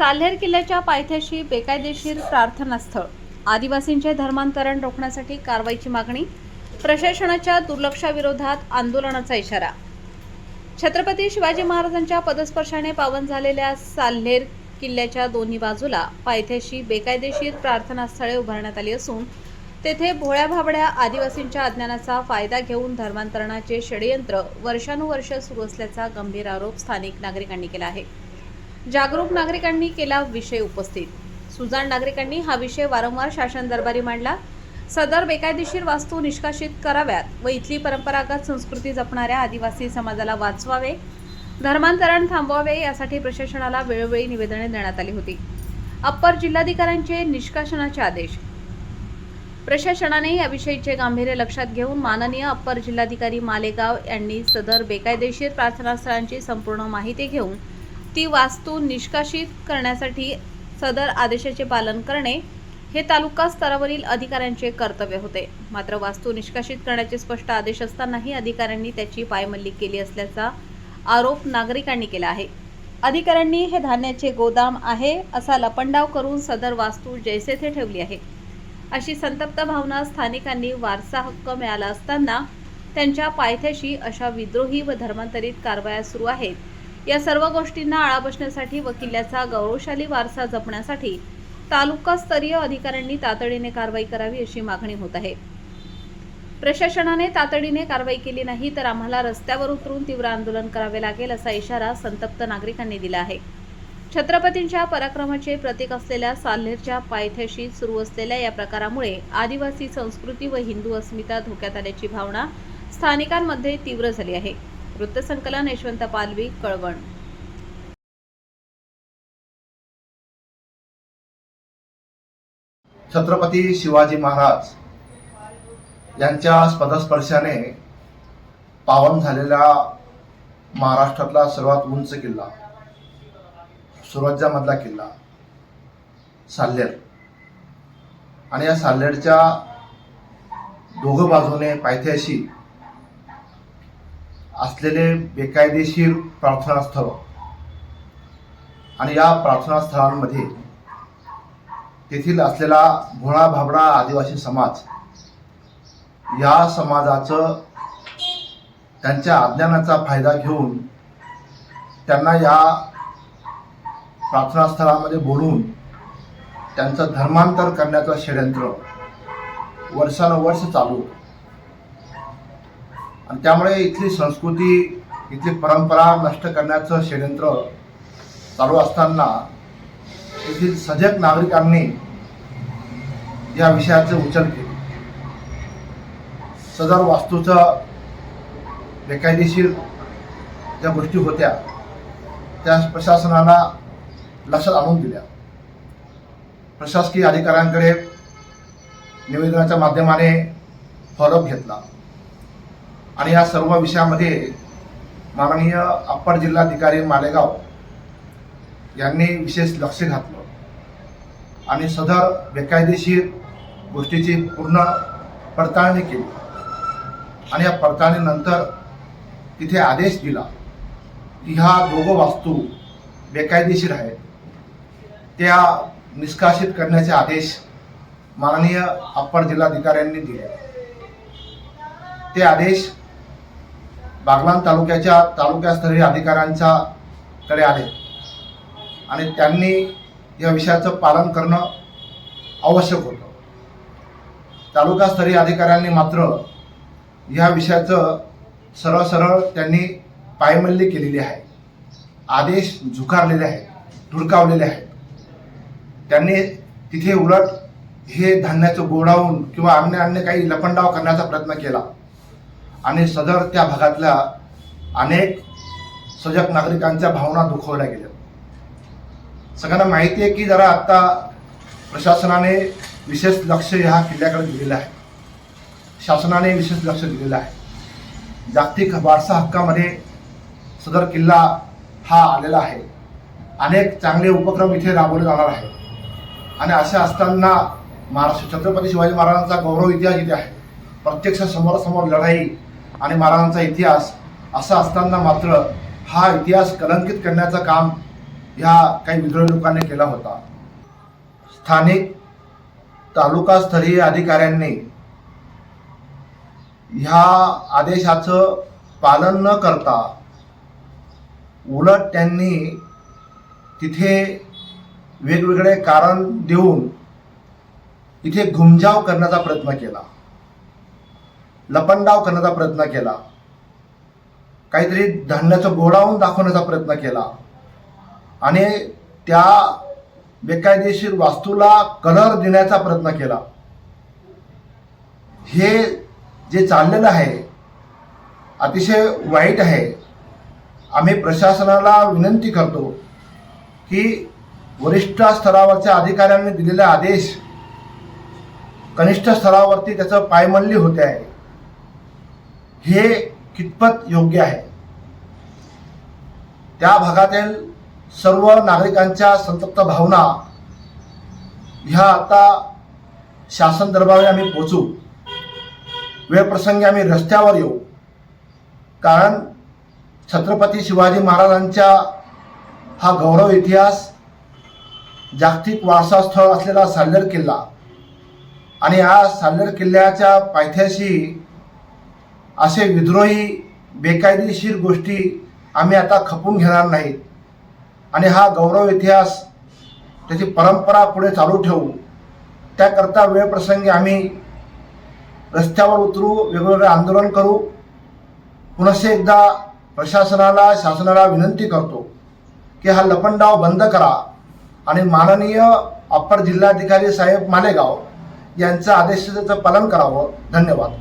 साल्हेर किल्ल्याच्या पायथ्याशी बेकायदेशीर प्रार्थनास्थळ, आदिवासींचे धर्मांतरण रोखण्यासाठी कारवाईची मागणी, प्रशासनाच्या दुर्लक्षाविरोधात आंदोलनाचा इशारा। छत्रपती शिवाजी महाराजांच्या पदस्पर्शाने पावन झालेल्या साल्हेर किल्ल्याच्या दोन्ही बाजूला पायथ्याशी बेकायदेशीर प्रार्थनास्थळे उभारण्यात आली असून तेथे भोळ्या भाबड्या आदिवासींच्या अज्ञानाचा फायदा घेऊन धर्मांतरणाचे षडयंत्र वर्षानुवर्ष सुरू असल्याचा गंभीर आरोप स्थानिक नागरिकांनी केला आहे। जागरूक नागरिकांनी केला विषय उपस्थित। सुजाण नागरिकांनी हा विषय वारंवार शासन दरबारी मांडला। सदर बेकायदेशीर वास्तू निष्कासित कराव्यात व इथली परंपरागत संस्कृती जपणाऱ्या आदिवासी समाजाला वाचवावे, धर्मांतरण थांबवावे यासाठी प्रशासनाला वेळोवेळी निवेदने देण्यात आली होती। अप्पर जिल्हाधिकाऱ्यांचे निष्कासनाचे आदेश। प्रशासनाने याविषयीचे गांभीर्य लक्षात घेऊन माननीय अप्पर जिल्हाधिकारी मालेगाव यांनी सदर बेकायदेशीर प्रार्थनास्थळांची संपूर्ण माहिती घेऊन ती वास्तू निष्कासित करण्यासाठी सदर आदेशाचे पालन करणे हे तालुका स्तरावरील अधिकाऱ्यांचे कर्तव्य होते। मात्र वास्तू निष्कासित करण्याचे स्पष्ट आदेश असतानाही अधिकाऱ्यांनी त्याची पायमल्ली केली असल्याचा आरोप नागरिकांनी केला आहे। अधिकाऱ्यांनी हे धान्याचे गोदाम आहे असा लपंडाव करून सदर वास्तू जैसे थे ठेवली आहे, अशी संतप्त भावना स्थानिकांनी वारसा हक्क मिळाला असताना त्यांच्या पायथ्याशी अशा विद्रोही व धर्मांतरित कारवाया सुरू आहेत। या सर्व गोष्टींना आळा बसण्यासाठी व किल्ल्याचा गौरवशाली वारसा जपण्यासाठी तालुकास्तरीय अधिकाऱ्यांनी तातडीने कारवाई करावी अशी मागणी होत आहे। प्रशासनाने तातडीने कारवाई केली नाही तर आम्हाला रस्त्यावर उतरून तीव्र आंदोलन करावे लागेल असा इशारा संतप्त नागरिकांनी दिला आहे। छत्रपतींच्या पराक्रमाचे प्रतीक असलेल्या साल्हेरच्या पायथ्याशी सुरू असलेल्या या प्रकारामुळे आदिवासी संस्कृती व हिंदू अस्मिता धोक्यात आल्याची भावना स्थानिकांमध्ये तीव्र झाली आहे। वृत्तसंकलन यशवंत पालवी, कळवण। छत्रपती शिवाजी महाराज यांच्या पदस्पर्शाने पावन झालेला महाराष्ट्रातला सर्वात उंच किल्ला, सुरज्यामधला किल्ला साल्हेर, आणि या साल्हेरच्या दोघं बाजूने पायथ्याशी असलेले बेकायदेशीर प्रार्थनास्थळ आणि या प्रार्थनास्थळांमध्ये तेथील असलेला भोळा भाबडा आदिवासी समाज, या समाजाचं त्यांच्या अज्ञानाचा फायदा घेऊन त्यांना या प्रार्थनास्थळामध्ये बोलवून त्यांचं धर्मांतर करण्याचं षडयंत्र वर्षानुवर्ष चालू होतं। आणि त्यामुळे इथली संस्कृती, इथली परंपरा नष्ट करण्याचं षडयंत्र चालू असताना येथील सजग नागरिकांनी या विषयाचे उचल केले। सदर वास्तूचं बेकायदेशीर ज्या गोष्टी होत्या त्या प्रशासनाला लक्षात आणून दिल्या। प्रशासकीय अधिकाऱ्यांकडे निवेदनाच्या माध्यमाने फॉलोअप घेतला आणि या सर्व विषयामध्ये माननीय अप्पर जिल्हाधिकारी मालेगाव यांनी विशेष लक्ष घातलं आणि सदर बेकायदेशीर गोष्टीची पूर्ण पडताळणी केली आणि या पडताळणीनंतर तिथे आदेश दिला की ह्या दोघं वास्तू बेकायदेशीर आहेत, त्या निष्कासित करण्याचे आदेश माननीय अप्पर जिल्हाधिकाऱ्यांनी दिले। ते आदेश बागलाण तालुक्याच्या तालुकास्तरीय अधिकाऱ्यांच्या कडे आले आणि त्यांनी या विषयाचं पालन करणं आवश्यक होतं। तालुकास्तरीय अधिकाऱ्यांनी मात्र या विषयाचं सरळ सरळ त्यांनी पायमल्ली केलेली आहे, आदेश झुकारलेले आहेत, धुडकावलेले आहेत। त्यांनी तिथे उलट हे धान्याचं गोडाऊन किंवा अन्य काही लपंडाव करण्याचा प्रयत्न केला आणि सदर त्या भागातल्या अनेक सजग नागरिकांच्या भावना दुखावल्या गेल्या। सगळ्यांना माहिती आहे की जरा आता प्रशासनाने विशेष लक्ष ह्या किल्ल्याकडे दिलेलं आहे, शासनाने विशेष लक्ष दिलेलं आहे। जागतिक वारसा हक्कामध्ये सदर किल्ला हा आलेला आहे। अनेक चांगले उपक्रम इथे राबवले जाणार आहेत आणि अशा असताना महाराष्ट्र छत्रपती शिवाजी महाराजांचा गौरव इतिहास इथे आहे, प्रत्यक्ष समोरासमोर लढाई आणि महाराजांचा इतिहास, असं असताना मात्र हा इतिहास कलंकित करण्याचं काम ह्या काही विद्रोही लोकांनी केला होता. स्थानिक तालुकास्तरीय अधिकाऱ्यांनी ह्या आदेशाचं पालन न करता उलट त्यांनी तिथे वेगवेगळे कारण देऊन इथे घुमजाव करण्याचा प्रयत्न केला, लपंडाव करण्याचा प्रयत्न केला, काहीतरी धान्याचं गोडाऊन दाखवण्याचा प्रयत्न केला आणि त्या बेकायदेशीर वास्तूला कलर देण्याचा प्रयत्न केला. हे जे चाललेलं आहे अतिशय वाईट आहे. आम्ही प्रशासनाला विनंती करतो की वरिष्ठ स्तरावरच्या अधिकाऱ्यांनी दिलेले आदेश कनिष्ठ स्तरावरती त्याचं पायमल्ली होते आहे. हे कितपत योग्य आहे? त्या भागातील सर्व नागरिकांच्या संतप्त भावना ह्या आता शासन दरबारी आम्ही पोचू. वेळप्रसंगी आम्ही रस्त्यावर येऊ. कारण छत्रपती शिवाजी महाराजांच्या हा गौरव इतिहास, जागतिक वारसा स्थळ असलेला साल्हेर किल्ला आणि या साल्हेर किल्ल्याच्या पायथ्याशी असे विद्रोही बेकायदेशीर गोष्टी आम्ही आता खपून घेणार नाहीत आणि हा गौरव इतिहास, त्याची परंपरा पुढे चालू ठेवू. त्याकरता वेळप्रसंगी आम्ही रस्त्यावर उतरू, वेगवेगळे आंदोलन करू. पुनश्च एकदा प्रशासनाला, शासनाला विनंती करतो की हा लपंडाव बंद करा आणि माननीय अप्पर जिल्हाधिकारी साहेब मालेगाव यांच्या आदेशाचं पालन करावं. धन्यवाद.